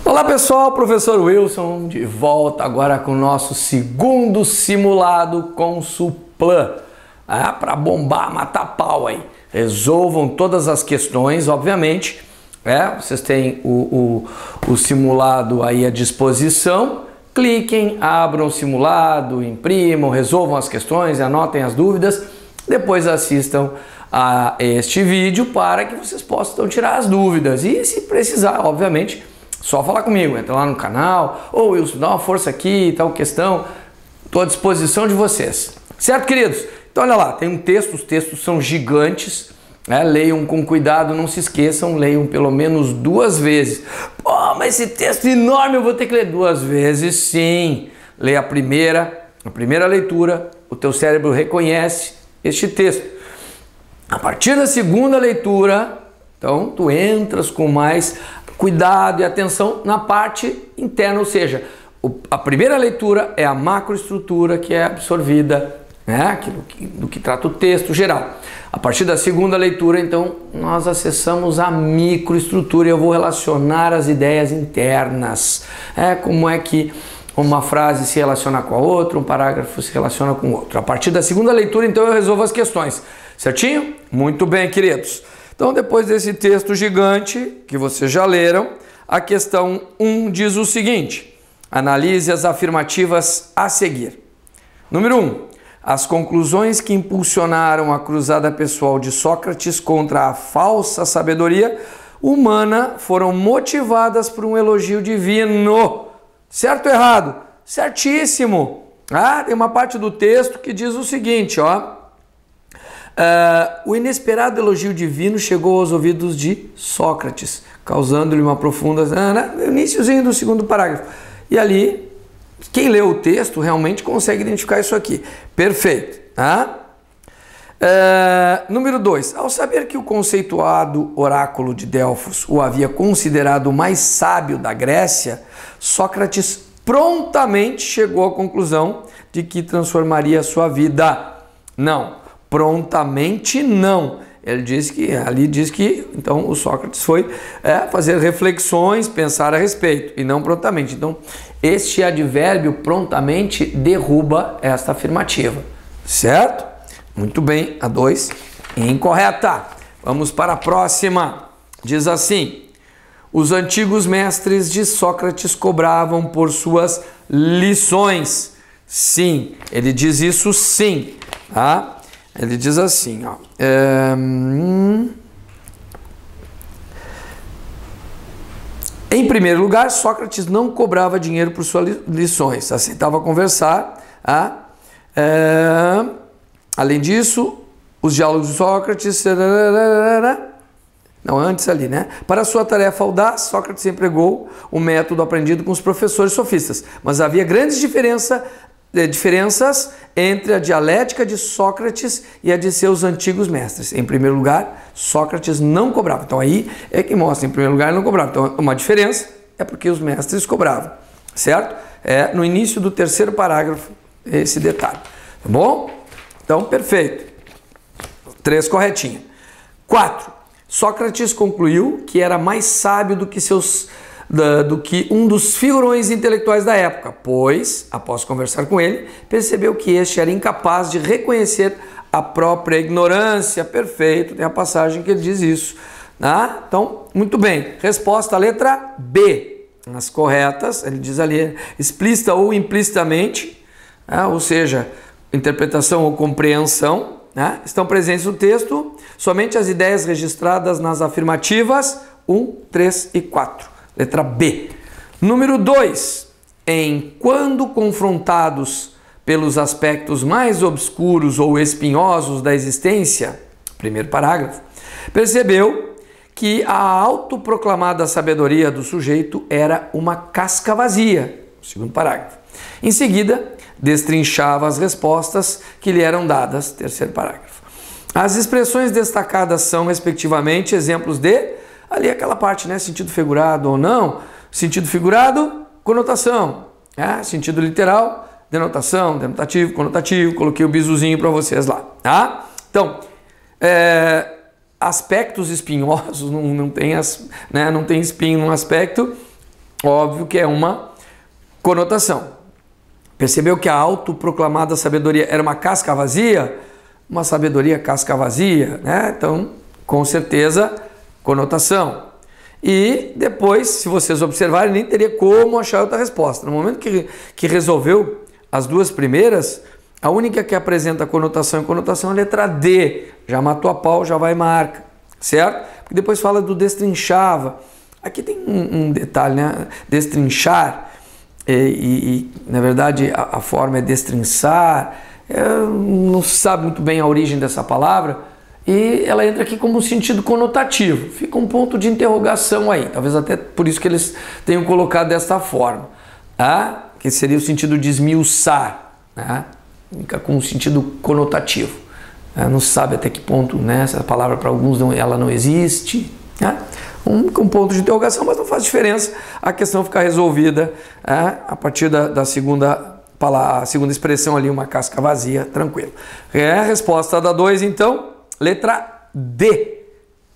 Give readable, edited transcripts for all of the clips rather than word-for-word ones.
Olá pessoal, professor Wilson de volta agora com o nosso segundo simulado com Suplan, para bombar, matar pau aí. Resolvam todas as questões, obviamente, vocês têm o simulado aí à disposição, cliquem, abram o simulado, imprimam, resolvam as questões, anotem as dúvidas, depois assistam a este vídeo para que vocês possam tirar as dúvidas e, se precisar, obviamente, só falar comigo, entra lá no canal, ou Wilson, dá uma força aqui, tal questão, estou à disposição de vocês. Certo, queridos? Então olha lá, tem um texto, os textos são gigantes, leiam com cuidado, não se esqueçam, leiam pelo menos 2 vezes. Pô, mas esse texto enorme eu vou ter que ler 2 vezes, sim. Leia a primeira leitura, o teu cérebro reconhece este texto. A partir da segunda leitura, então tu entras com mais cuidado e atenção na parte interna, ou seja, a primeira leitura é a macroestrutura que é absorvida, aquilo do que trata o texto geral. A partir da segunda leitura, então, nós acessamos a microestrutura e eu vou relacionar as ideias internas. Como é que uma frase se relaciona com a outra, um parágrafo se relaciona com o outro. A partir da segunda leitura, então, eu resolvo as questões. Certinho? Muito bem, queridos. Então, depois desse texto gigante, que vocês já leram, a questão 1 diz o seguinte: analise as afirmativas a seguir. Número 1. As conclusões que impulsionaram a cruzada pessoal de Sócrates contra a falsa sabedoria humana foram motivadas por um elogio divino. Certo ou errado? Certíssimo! Tem uma parte do texto que diz o seguinte, o inesperado elogio divino chegou aos ouvidos de Sócrates, causando-lhe uma profunda... no iniciozinho do segundo parágrafo. E ali, quem leu o texto realmente consegue identificar isso aqui. Perfeito. Número 2. Ao saber que o conceituado oráculo de Delfos o havia considerado o mais sábio da Grécia, Sócrates prontamente chegou à conclusão de que transformaria a sua vida. Não. Prontamente não. Ali diz que então o Sócrates foi fazer reflexões, pensar a respeito e não prontamente. Então este advérbio prontamente derruba esta afirmativa, certo? Muito bem, a 2 incorreta. Vamos para a próxima. Diz assim: os antigos mestres de Sócrates cobravam por suas lições. Sim, ele diz isso sim, Ele diz assim, em primeiro lugar, Sócrates não cobrava dinheiro por suas lições, aceitava conversar. Além disso, os diálogos de Sócrates... Não, antes ali, Para sua tarefa audaz, Sócrates empregou o método aprendido com os professores sofistas, mas havia grandes diferenças entre a dialética de Sócrates e a de seus antigos mestres. Em primeiro lugar, Sócrates não cobrava. Então aí é que mostra, em primeiro lugar, ele não cobrava. Então uma diferença é porque os mestres cobravam, certo? No início do 3º parágrafo, esse detalhe. Tá bom? Então, perfeito. 3 corretinha. 4. Sócrates concluiu que era mais sábio do que um dos figurões intelectuais da época, pois, após conversar com ele, percebeu que este era incapaz de reconhecer a própria ignorância. Perfeito, tem a passagem que ele diz isso. Então, muito bem. Resposta, letra B. As corretas, ele diz ali, explícita ou implicitamente, ou seja, interpretação ou compreensão, estão presentes no texto somente as ideias registradas nas afirmativas 1, 3 e 4. Letra B. Número 2. Quando confrontados pelos aspectos mais obscuros ou espinhosos da existência, primeiro parágrafo, percebeu que a autoproclamada sabedoria do sujeito era uma casca vazia, segundo parágrafo. Em seguida, destrinchava as respostas que lhe eram dadas, terceiro parágrafo. As expressões destacadas são, respectivamente, exemplos de, ali aquela parte, sentido figurado ou não, sentido figurado, conotação, sentido literal, denotação, denotativo, conotativo, coloquei o bizuzinho para vocês lá, tá? Então, aspectos espinhosos, não tem espinho no aspecto, óbvio que é uma conotação. Percebeu que a autoproclamada sabedoria era uma casca vazia? Uma sabedoria casca vazia, né? Então, com certeza, conotação. E depois, se vocês observarem, nem teria como achar outra resposta. No momento que resolveu as duas primeiras, a única que apresenta conotação e conotação é a letra D. Já matou a pau, já vai marca, certo? Porque depois fala do destrinchava. Aqui tem um detalhe, né? Destrinchar, na verdade a forma é destrinçar, não se sabe muito bem a origem dessa palavra, e ela entra aqui como um sentido conotativo. Fica um ponto de interrogação aí, talvez até por isso que eles tenham colocado desta forma, tá? Que seria o sentido de esmiuçar, né? Fica com um sentido conotativo. Não se sabe até que ponto, né, essa palavra para alguns ela não existe, né? Um ponto de interrogação, mas não faz diferença, a questão ficar resolvida a partir da segunda palavra, a segunda expressão ali, uma casca vazia, tranquilo. A resposta da 2, então, letra D,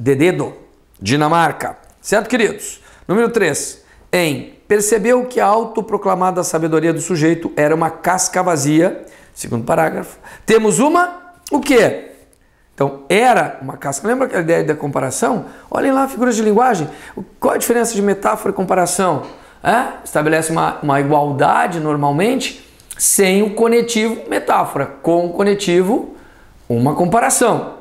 de dedo, Dinamarca. Certo, queridos? Número 3, percebeu que a autoproclamada sabedoria do sujeito era uma casca vazia, segundo parágrafo. Temos o quê? Então, era uma casca. Lembra aquela ideia da comparação? Olhem lá, figuras de linguagem. Qual a diferença de metáfora e comparação? Estabelece uma igualdade, normalmente, sem o conectivo metáfora. Com o conectivo, uma comparação.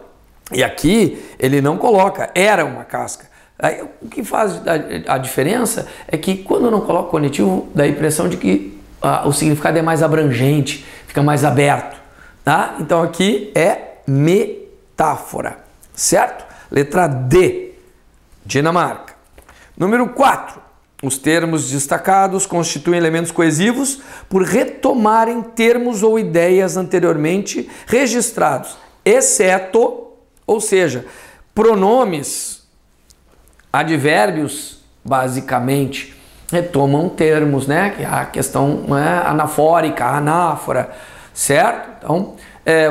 E aqui, ele não coloca, era uma casca. Aí, o que faz a diferença é que, quando não coloca o conectivo, dá a impressão de que o significado é mais abrangente, fica mais aberto. Tá? Então, aqui é metáfora, certo? Letra D, Dinamarca. Número 4. Os termos destacados constituem elementos coesivos por retomarem termos ou ideias anteriormente registrados, exceto, ou seja, pronomes, advérbios, basicamente, retomam termos, né? Que é a questão anafórica, anáfora, certo? Então,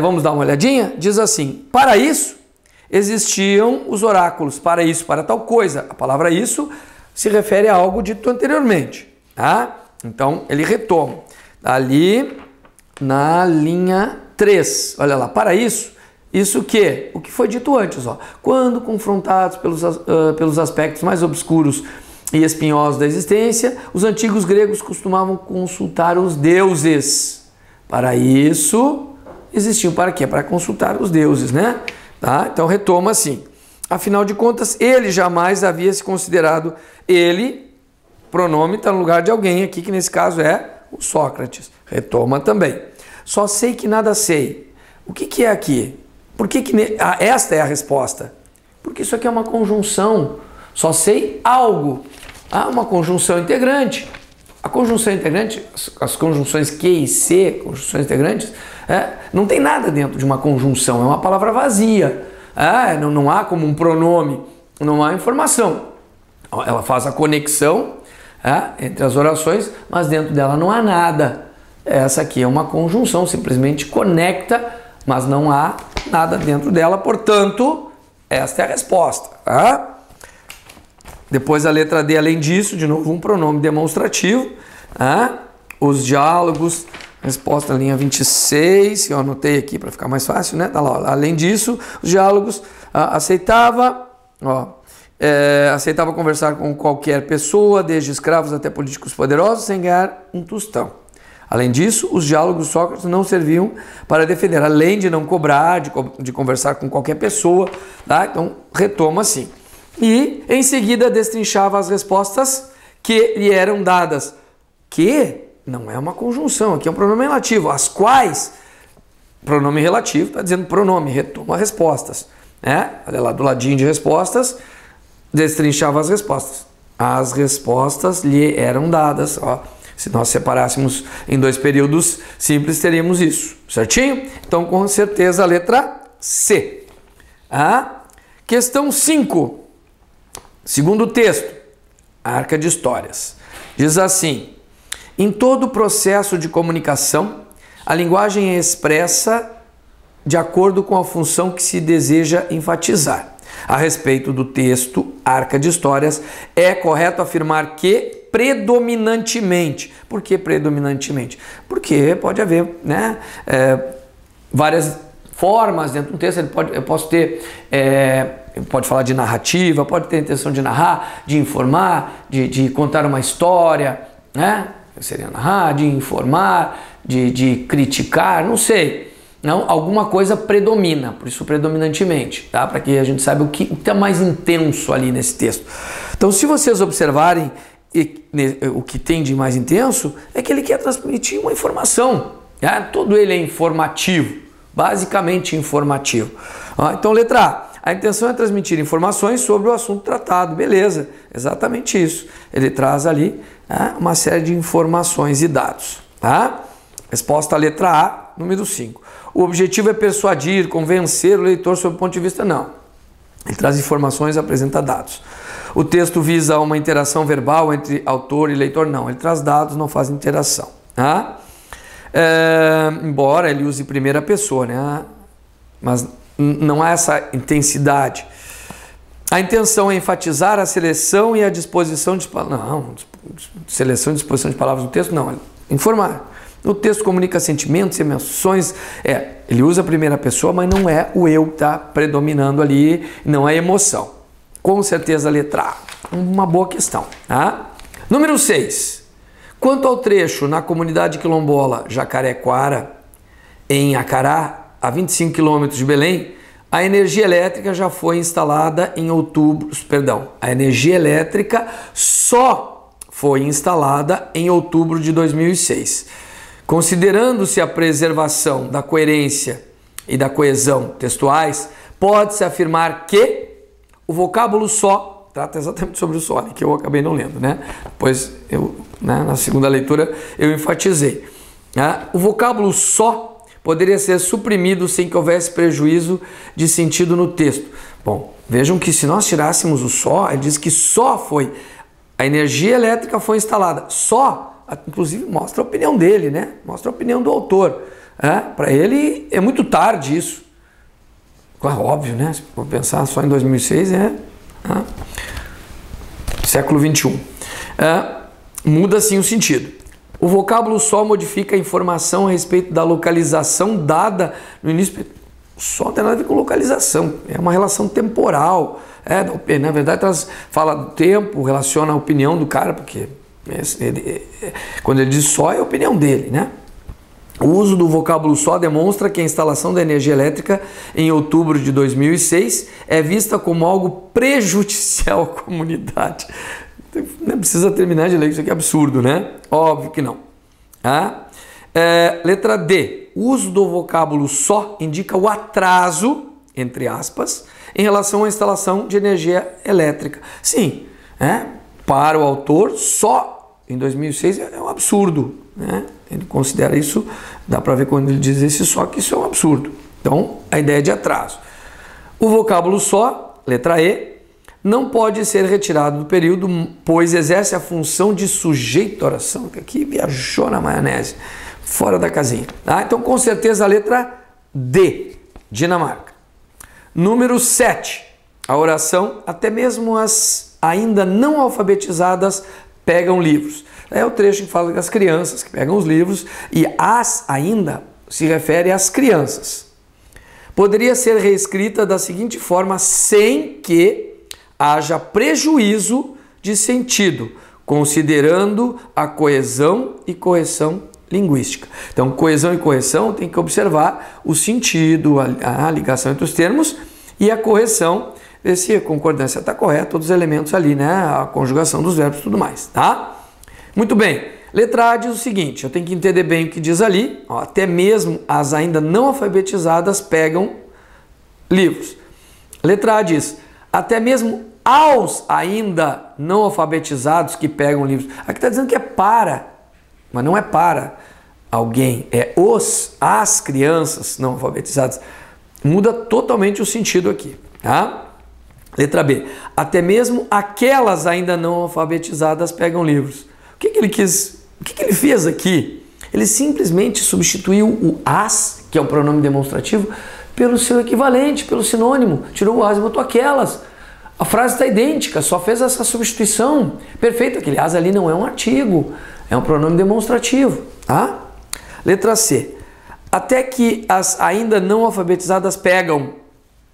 vamos dar uma olhadinha? Diz assim: para isso existiam os oráculos, para isso, para tal coisa. A palavra isso se refere a algo dito anteriormente, tá? Então, ele retoma. Ali na linha 3, olha lá, para isso, isso o quê? O que foi dito antes, ó. Quando confrontados pelos aspectos mais obscuros e espinhosos da existência, os antigos gregos costumavam consultar os deuses. Para isso, existiam para quê? Para consultar os deuses, né? Tá? Então retoma assim: afinal de contas, ele jamais havia se considerado, ele, pronome está no lugar de alguém aqui, que nesse caso é o Sócrates. Retoma também. Só sei que nada sei. O que é aqui? Por que esta é a resposta? Porque isso aqui é uma conjunção. Só sei algo. Uma conjunção integrante. A conjunção integrante, as conjunções que e se, conjunções integrantes, não tem nada dentro de uma conjunção, é uma palavra vazia. Não há como um pronome, não há informação. Ela faz a conexão entre as orações, mas dentro dela não há nada. Essa aqui é uma conjunção, simplesmente conecta, mas não há nada dentro dela, portanto, esta é a resposta. Depois a letra D, além disso, de novo um pronome demonstrativo. Os diálogos, resposta na linha 26, eu anotei aqui para ficar mais fácil, né? Tá lá, ó. Além disso, os diálogos aceitava conversar com qualquer pessoa, desde escravos até políticos poderosos, sem ganhar um tostão. Além disso, os diálogos de Sócrates não serviam para defender, além de não cobrar, de conversar com qualquer pessoa, tá? Então, retoma assim. E, em seguida, destrinchava as respostas que lhe eram dadas. Que não é uma conjunção, aqui é um pronome relativo. As quais, pronome relativo, está dizendo pronome, retoma respostas. Olha lá, do ladinho de respostas, destrinchava as respostas. As respostas lhe eram dadas, ó. Se nós separássemos em dois períodos simples, teríamos isso, certinho? Então, com certeza, a letra C. Questão 5. Segundo texto, Arca de Histórias. Diz assim: Em todo o processo de comunicação, a linguagem é expressa de acordo com a função que se deseja enfatizar. A respeito do texto Arca de Histórias, é correto afirmar que predominantemente. Por que predominantemente? Porque pode haver, né, várias formas dentro do texto. Eu posso ter, pode falar de narrativa, pode ter a intenção de narrar, de informar, de contar uma história, né? Seria narrar, de informar, de criticar, não sei. Não, alguma coisa predomina, por isso predominantemente, tá? Para que a gente saiba o que está mais intenso ali nesse texto. Então, se vocês observarem o que tem de mais intenso, é que ele quer transmitir uma informação. Tá? Todo ele é informativo, basicamente informativo. Então, letra A intenção é transmitir informações sobre o assunto tratado. Beleza, exatamente isso. Ele traz ali uma série de informações e dados. Tá? Resposta à letra A, número 5. O objetivo é persuadir, convencer o leitor sob o ponto de vista, não. Ele traz informações e apresenta dados. O texto visa uma interação verbal entre autor e leitor, não. Ele traz dados, não faz interação. Tá? Embora ele use primeira pessoa, né? Mas não há essa intensidade. A intenção é enfatizar a seleção e a disposição de palavras. Não, seleção e disposição de palavras no texto, não. Informar. O texto comunica sentimentos, emoções. Ele usa a primeira pessoa, mas não é o eu que está predominando ali, não é emoção. Com certeza, a letra A. Uma boa questão. Tá? Número 6. Quanto ao trecho na comunidade quilombola Jacarequara, em Acará, a 25 quilômetros de Belém, a energia elétrica já foi instalada em outubro. Perdão, a energia elétrica só foi instalada em outubro de 2006. Considerando-se a preservação da coerência e da coesão textuais, pode-se afirmar que o vocábulo só trata exatamente sobre o só, que eu acabei não lendo, né? Depois, na segunda leitura, eu enfatizei. O vocábulo só poderia ser suprimido sem que houvesse prejuízo de sentido no texto. Bom, vejam que se nós tirássemos o só, ele diz que só foi, a energia elétrica foi instalada, só. Inclusive mostra a opinião dele, né? Mostra a opinião do autor. Para ele é muito tarde isso. Claro, óbvio, né? Se for pensar só em 2006, século 21. Muda sim o sentido. O vocábulo só modifica a informação a respeito da localização dada no início. Só não tem nada a ver com localização, é uma relação temporal. Na verdade, fala do tempo, relaciona a opinião do cara, porque quando ele diz só, é a opinião dele, né? O uso do vocábulo só demonstra que a instalação da energia elétrica em outubro de 2006 é vista como algo prejudicial à comunidade. Não precisa terminar de ler, isso aqui é absurdo, né? Óbvio que não. Letra D. O uso do vocábulo só indica o atraso, entre aspas, em relação à instalação de energia elétrica. Sim, para o autor, só em 2006 é um absurdo, né? Ele considera isso, dá para ver quando ele diz esse só, que isso é um absurdo. Então, a ideia é de atraso. O vocábulo só, letra E, não pode ser retirado do período, pois exerce a função de sujeito à oração, que aqui viajou na maionese, fora da casinha. Então, com certeza, a letra D, Dinamarca. Número 7, a oração, até mesmo as ainda não alfabetizadas pegam livros. É o trecho que fala das crianças que pegam os livros, e as ainda se refere às crianças. Poderia ser reescrita da seguinte forma, sem que haja prejuízo de sentido, considerando a coesão e correção linguística. Então, coesão e correção tem que observar o sentido, a ligação entre os termos, e a correção, ver se a concordância está correta, todos os elementos ali, né? A conjugação dos verbos e tudo mais, tá? Muito bem. Letra A diz o seguinte, eu tenho que entender bem o que diz ali, até mesmo as ainda não alfabetizadas pegam livros. Letra A diz, até mesmo aos ainda não alfabetizados que pegam livros. Aqui está dizendo que é para, mas não é para alguém, é as crianças não alfabetizadas. Muda totalmente o sentido aqui, tá? Letra B, até mesmo aquelas ainda não alfabetizadas pegam livros. O que ele quis O que ele fez aqui? Ele simplesmente substituiu o as, que é o pronome demonstrativo, pelo seu equivalente, pelo sinônimo. Tirou o as e botou aquelas. A frase está idêntica, só fez essa substituição. Perfeito, aquele as ali não é um artigo, é um pronome demonstrativo. Tá? Letra C. Até que as ainda não alfabetizadas pegam.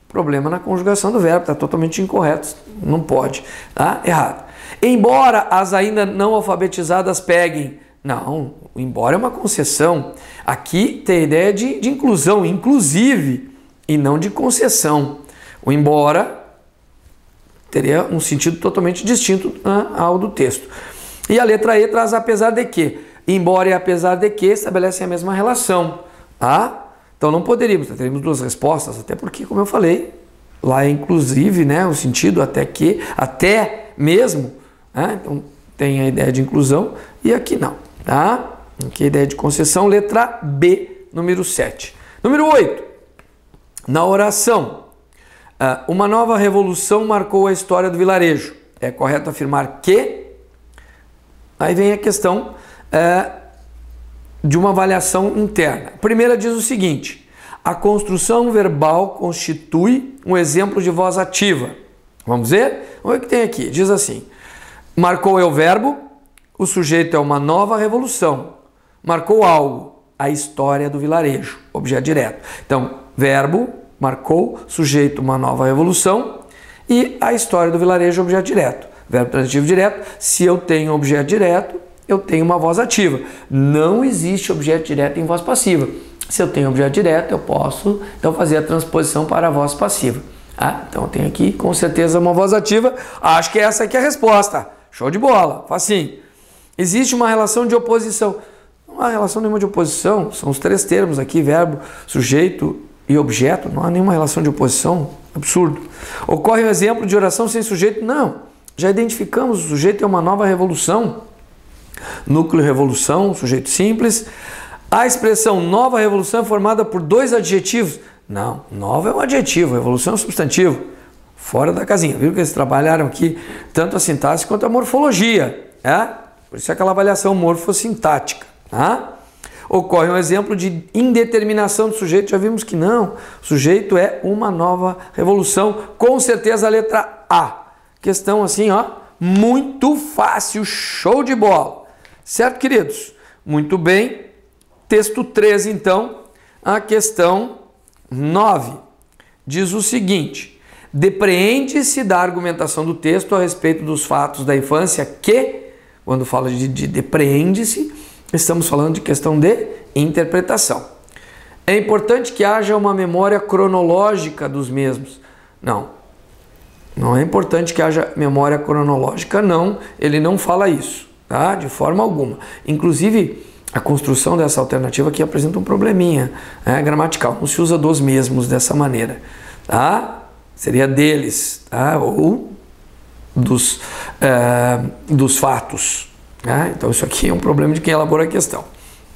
Problema na conjugação do verbo, está totalmente incorreto, não pode. Tá? Errado. Embora as ainda não alfabetizadas peguem. Não, o embora é uma concessão. Aqui tem a ideia de inclusão, inclusive, e não de concessão. O embora teria um sentido totalmente distinto ao do texto. E a letra E traz apesar de que. Embora e apesar de que estabelecem a mesma relação. Tá? Então não poderíamos, teríamos duas respostas, até porque, como eu falei, lá é inclusive, né, o sentido até que, até mesmo, né? Então tem a ideia de inclusão e aqui não. Tá? Aqui a ideia de concessão, letra B, número 7. Número 8. Na oração, uma nova revolução marcou a história do vilarejo. É correto afirmar que? Aí vem a questão de uma avaliação interna. A primeira diz o seguinte: a construção verbal constitui um exemplo de voz ativa. Vamos ver? Vamos ver o que tem aqui. Diz assim: marcou é o verbo, o sujeito é uma nova revolução. Marcou algo, a história do vilarejo, objeto direto. Então, verbo, marcou, sujeito, uma nova revolução e a história do vilarejo, objeto direto. Verbo transitivo direto, se eu tenho objeto direto, eu tenho uma voz ativa. Não existe objeto direto em voz passiva. Se eu tenho objeto direto, eu posso então fazer a transposição para a voz passiva. Então eu tenho aqui com certeza uma voz ativa. Acho que essa aqui é a resposta. Show de bola, facinho. Existe uma relação de oposição. Não há relação nenhuma de oposição, são os três termos aqui, verbo, sujeito e objeto. Não há nenhuma relação de oposição, absurdo. Ocorre um exemplo de oração sem sujeito? Não. Já identificamos, o sujeito é uma nova revolução. Núcleo revolução, sujeito simples. A expressão nova revolução é formada por dois adjetivos? Não, nova é um adjetivo, revolução é um substantivo. Fora da casinha, viu que eles trabalharam aqui tanto a sintaxe quanto a morfologia. Por isso é aquela avaliação morfossintática. Tá? Ocorre um exemplo de indeterminação do sujeito, já vimos que não. O sujeito é uma nova revolução, com certeza a letra A. Questão assim, ó, muito fácil, show de bola. Certo, queridos? Muito bem. Texto 13, então, a questão 9. Diz o seguinte: depreende-se da argumentação do texto a respeito dos fatos da infância que, quando fala de depreende-se, estamos falando de questão de interpretação. É importante que haja uma memória cronológica dos mesmos. Não é importante que haja memória cronológica, não. Ele não fala isso, tá? De forma alguma. Inclusive, a construção dessa alternativa aqui apresenta um probleminha gramatical. Não se usa dos mesmos dessa maneira, tá? Seria deles, tá? Ou dos fatos. Tá? Então isso aqui é um problema de quem elabora a questão.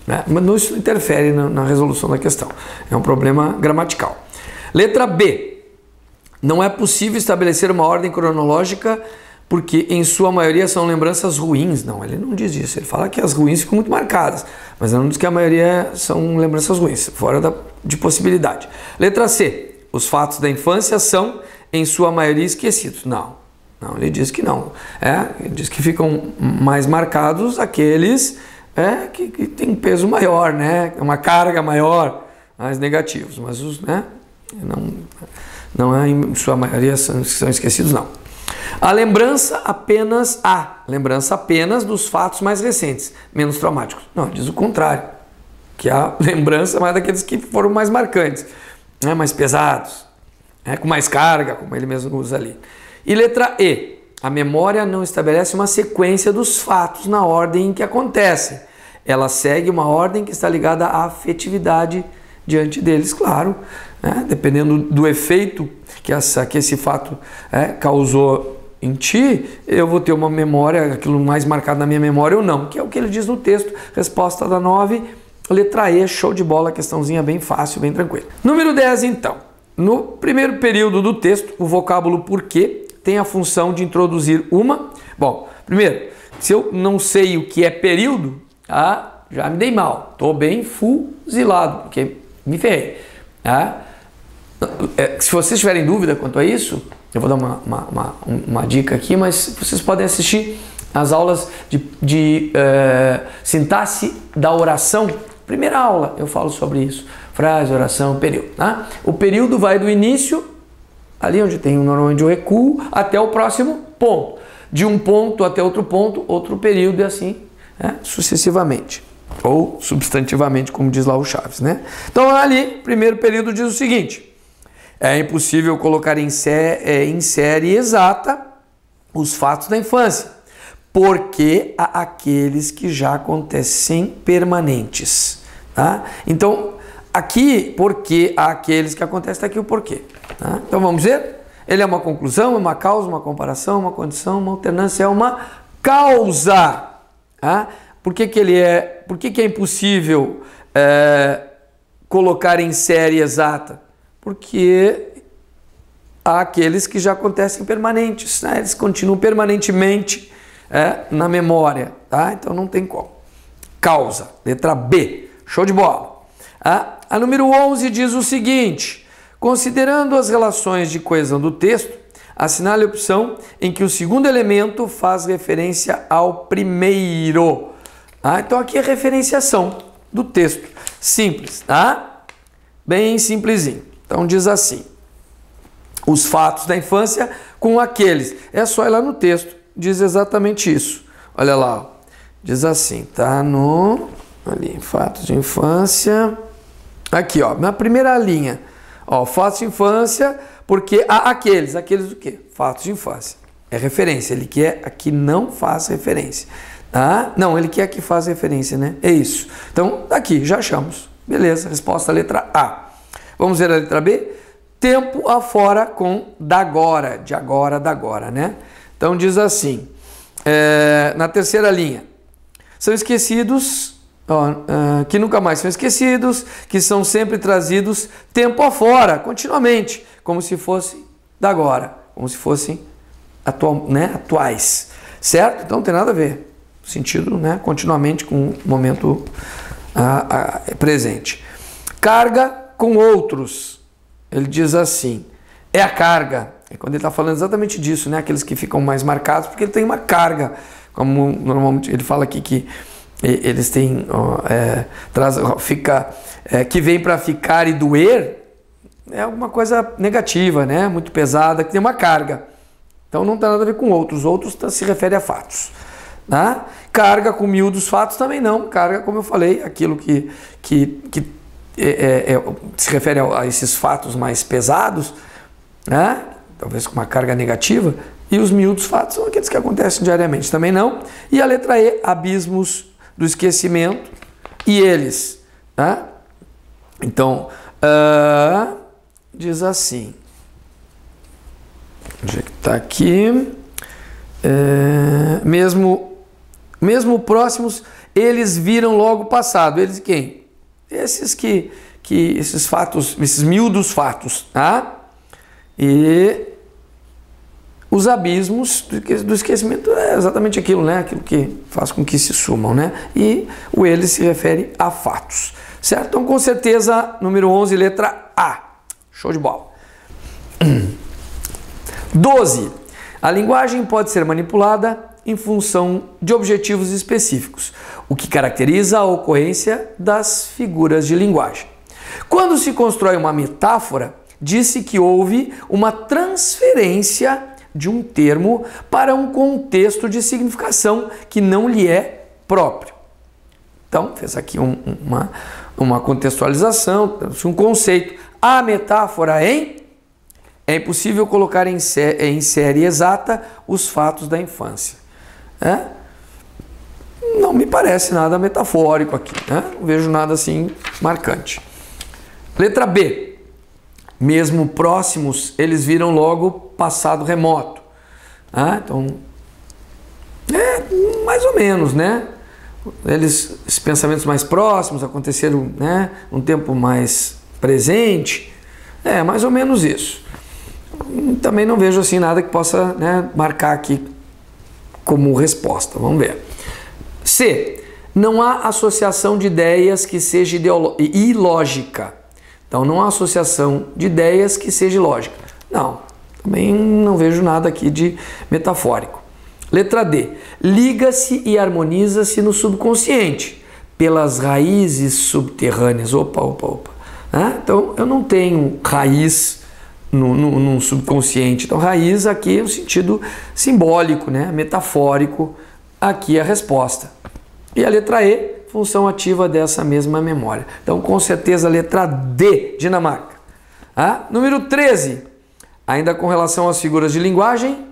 Né? Mas não isso interfere na resolução da questão. É um problema gramatical. Letra B. Não é possível estabelecer uma ordem cronológica porque em sua maioria são lembranças ruins. Não, ele não diz isso. Ele fala que as ruins ficam muito marcadas, mas ele não diz que a maioria são lembranças ruins, fora de possibilidade. Letra C. Os fatos da infância são, em sua maioria, esquecidos. Não, ele diz que não. Ele diz que ficam mais marcados aqueles que têm peso maior, né? Uma carga maior, mais negativos. Mas os, não é em sua maioria são esquecidos, não. A lembrança apenas dos fatos mais recentes, menos traumáticos. Não, diz o contrário, que a lembrança é mais daqueles que foram mais marcantes, mais pesados, com mais carga, como ele mesmo usa ali. E letra E, a memória não estabelece uma sequência dos fatos na ordem em que acontecem. Ela segue uma ordem que está ligada à afetividade diante deles, claro, dependendo do efeito que esse fato causou em ti, eu vou ter uma memória, aquilo mais marcado na minha memória ou não, que é o que ele diz no texto. Resposta da 9, letra E, show de bola, questãozinha bem fácil, bem tranquila. Número 10, então. No primeiro período do texto, o vocábulo porquê tem a função de introduzir uma... Bom, primeiro, se eu não sei o que é período, tá? Já me dei mal, estou bem fuzilado, porque me ferrei. Tá? Se vocês tiverem dúvida quanto a isso, eu vou dar uma dica aqui, mas vocês podem assistir as aulas de sintaxe da oração. Primeira aula eu falo sobre isso. Frase, oração, período. Tá? O período vai do início, ali onde tem normalmente o recuo, até o próximo ponto. De um ponto até outro período e assim, né, sucessivamente. Ou substantivamente, como diz lá o Chaves, né? Então ali, primeiro período diz o seguinte: é impossível colocar em série exata os fatos da infância, porque há aqueles que já acontecem permanentes. Tá? Então, aqui, porque há aqueles que acontecem, está aqui o porquê. Tá? Então vamos ver? Ele é uma conclusão, é uma causa, uma comparação, uma condição, uma alternância, é uma causa. Tá? Por que é impossível colocar em série exata? Porque há aqueles que já acontecem permanentes, né? Eles continuam permanentemente na memória, tá? Então não tem como. Causa, letra B, show de bola. A número 11 diz o seguinte: considerando as relações de coesão do texto, assinale a opção em que o segundo elemento faz referência ao primeiro. Então aqui é referenciação do texto, simples, tá? Bem simplesinho. Então diz assim: os fatos da infância com aqueles. É só ir lá no texto, diz exatamente isso. Olha lá, ó. Diz assim, tá ali, fatos de infância. Aqui, ó, na primeira linha, ó, fatos de infância, porque há aqueles o quê? Fatos de infância. É referência, ele quer aqui não faz referência. Tá? Não, ele quer que faz referência, né? É isso. Então, aqui, já achamos. Beleza, resposta letra A. Vamos ver a letra B? Tempo afora com d'agora, de agora, d'agora, né? Então, diz assim, na terceira linha, são esquecidos, que nunca mais são esquecidos, que são sempre trazidos tempo afora, continuamente, como se fosse d'agora, como se fossem atuais, certo? Então, não tem nada a ver. Sentido, né? Continuamente com o momento presente. Carga com outros. Ele diz assim, é a carga. É quando ele está falando exatamente disso, né? Aqueles que ficam mais marcados, porque ele tem uma carga. Como normalmente ele fala aqui que eles têm, que vem para ficar e doer, é alguma coisa negativa, né? Muito pesada, que tem uma carga. Então não tem nada a ver com outros. Outros se refere a fatos. Tá? Carga com miúdos fatos também não. Carga, como eu falei, aquilo que se refere a esses fatos mais pesados, né? Talvez com uma carga negativa, e os miúdos fatos são aqueles que acontecem diariamente, também não. E a letra E, abismos do esquecimento, e eles. Tá? Então, diz assim, onde é que está aqui? Mesmo próximos, eles viram logo passado. Eles quem? Esses esses fatos, esses miúdos fatos, tá? E os abismos do esquecimento é exatamente aquilo, né? Aquilo que faz com que se sumam, né? E o ele se refere a fatos, certo? Então, com certeza, número 11, letra A. Show de bola. 12. A linguagem pode ser manipulada em função de objetivos específicos, o que caracteriza a ocorrência das figuras de linguagem. Quando se constrói uma metáfora, diz-se que houve uma transferência de um termo para um contexto de significação que não lhe é próprio. Então, fez aqui uma contextualização, um conceito. A metáfora é impossível colocar em série exata os fatos da infância. Não me parece nada metafórico aqui, né? Não vejo nada assim marcante. Letra B. Mesmo próximos, eles viram logo passado remoto. Então, mais ou menos, né? Esses pensamentos mais próximos aconteceram, né, num tempo mais presente. Mais ou menos isso. Também não vejo assim nada que possa, né, marcar aqui como resposta. Vamos ver. C. Não há associação de ideias que seja ilógica. Então, não há associação de ideias que seja ilógica. Não, também não vejo nada aqui de metafórico. Letra D. Liga-se e harmoniza-se no subconsciente, pelas raízes subterrâneas. Opa. Então, eu não tenho raiz no subconsciente. Então, raiz aqui é um sentido simbólico, né? Metafórico. Aqui é a resposta. E a letra E, função ativa dessa mesma memória. Então, com certeza, a letra D, Dinamarca. Número 13. Ainda com relação às figuras de linguagem,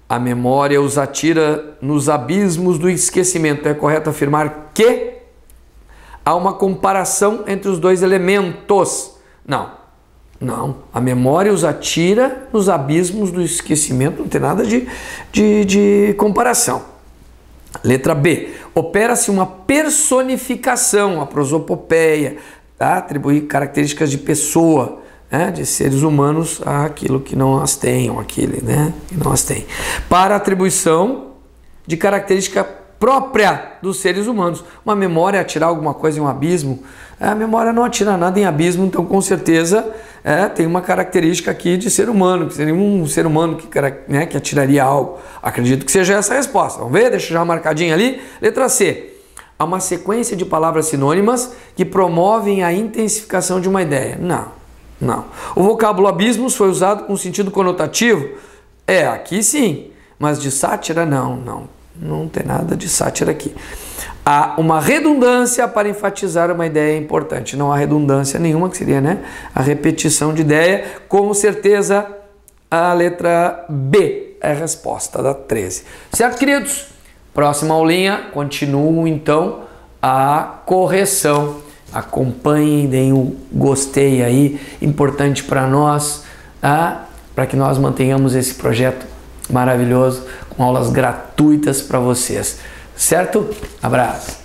a memória os atira nos abismos do esquecimento. É correto afirmar que há uma comparação entre os dois elementos. Não. A memória os atira nos abismos do esquecimento. Não tem nada de comparação. Letra B. Opera-se uma personificação, a prosopopeia, atribuir características de pessoa, de seres humanos àquilo que não as tem, ou aquele, que não as tem. Para atribuição de característica própria dos seres humanos. Uma memória atirar alguma coisa em um abismo, a memória não atira nada em abismo, então com certeza tem uma característica aqui de ser humano, que seria um ser humano que atiraria algo. Acredito que seja essa a resposta. Vamos ver? Deixa já marcadinho ali. Letra C. Há uma sequência de palavras sinônimas que promovem a intensificação de uma ideia. Não. O vocábulo abismos foi usado com sentido conotativo? Aqui sim, mas de sátira não tem nada de sátira aqui. Há uma redundância para enfatizar uma ideia importante. Não há redundância nenhuma, que seria a repetição de ideia. Com certeza, a letra B é a resposta da 13. Certo, queridos? Próxima aulinha, continuo então a correção. Acompanhem, deem o gostei aí, importante para nós, para que nós mantenhamos esse projeto maravilhoso, com aulas gratuitas para vocês. Certo? Abraço!